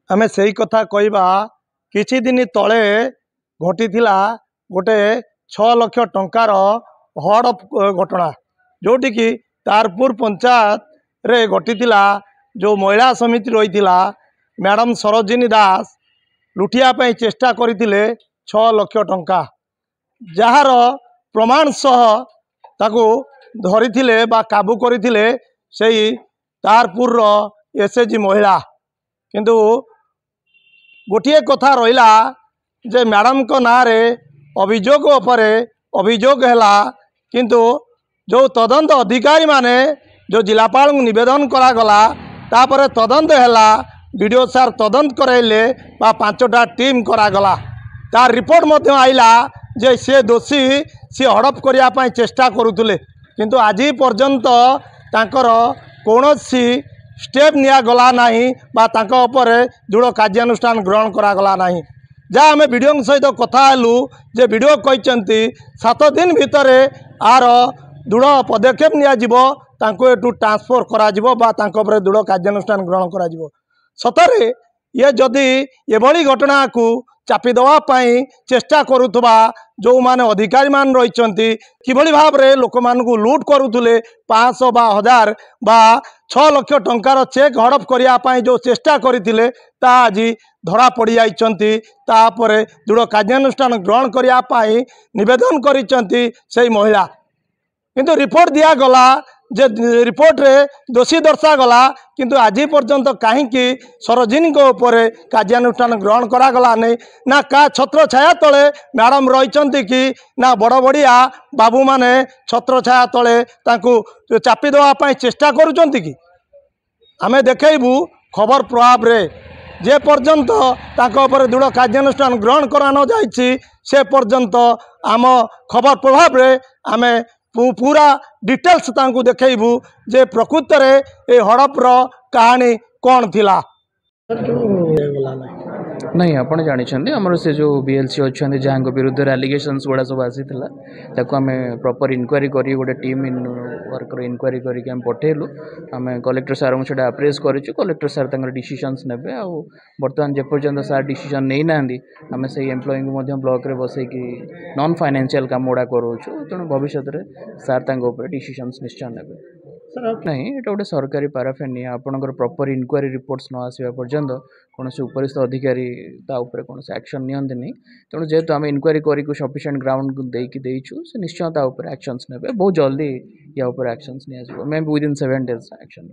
आमे सही कथा कहवा किछि दिन तले घटी गोटे 6 लाख टंकार हड़प घटना जोटि कि तारपुर पंचायत रे घटी जो महिला समिति रही मैडम सरोजिनी दास लुटिया चेष्टा करते 6 लाख टंका जार प्रमाण सह ताकू धरी काबू करते तारपुर एसएचजी महिला किंतु गोटे कथा रहा जे मैडम को ना रे अभियोग उपरे अभियोग है किंतु जो तदंत अधिकारी माने जो जिलापाल निवेदन करागला तापर तदंत है वीडियो सार तदंत कराइले 5टा टीम करागला तार रिपोर्ट मध्य आइला जे से दोषी सी हड़प करने चेष्टा करुले किंतु आज पर्यंत तांकर कौनसी स्टेप निगला नहीं दृढ़ कार्यानुष्ठान ग्रहण करागला नहीं जहाँ आम वीडियो सहित कथा हेलु जे वीडियो कहते 7 दिन भितर आर दृढ़ पदक्षेप निटू ट्रांसफर कर दृढ़ कार्यानुष्ठान ग्रहण कर सतरे ये जदि एभली घटना को चापी देवाई चेष्टा करुवा जो माने अधिकारी मान रही किभली भाव में लोक मानू लुट करुले 500 बा 1000 बा 6 लाख टंकार चेक हड़प करने जो चेष्टा करते आज धरा पड़ जापर दृढ़ कार्यानुष्ठान ग्रहण करने निवेदन कर महिला किंतु रिपोर्ट दिगला जे रिपोर्ट रे दोषी दर्शागला किंतु आज पर्यंत कहीं सरोजिनी ऊपर कार्यानुष्ठान ग्रहण करागला नहीं ना का छत्र छाया तले मैडम रही कि ना बड़ बड़िया बाबू माने छत्र छाया तले चापी देवाई चेष्टा करुँच कि आमे देखु खबर प्रभाव रे जे पर्यंत तापर दृढ़ कार्यानुष्ठान ग्रहण करा न जाइछि से पर्यंत आम खबर प्रभाव रे आमे पूरा डिटेल्स तांकु देखैबू जे प्रकृत रे ए हड़पर कहानी कौन थिला नहीं आपड़ जानते आमर से जो बीएलसी अच्छा जहाँ विरुद्ध एलिगेशंस गुड़ा सब आसी आम प्रॉपर इनक्वारी कर गोटे टीम इन वर्कर इनक्वारी करके पठेलु आम कलेक्टर सार को अप्रेज करूँ कलेक्टर सार डिसीजन्स ने आउ बर्तमान जेपर्यंत सार डिसीजन नहीं ना आम से एम्प्लॉई को ब्लॉक रे बसैकी नॉन फाइनेंशियल काम गुड़ा करूँ तेणु भविष्य में सार डिसीजन्स निश्चय ने नहीं ये गोटे सरकारी पाराफेनिया आपंकर प्रॉपर इनक्वारी रिपोर्ट्स न आसवा पर्यंत कौन से उपरिस्थ अधिकारी कौन से एक्शन नियंती नहीं तेणु जेहेतु आम इनक्वारी करूँ सफिशिएंट ग्राउंड देचु से निश्चय एक्शंस ने बहुत जल्दी या एक्शंस नहीं मे विदिन 7 days एक्शन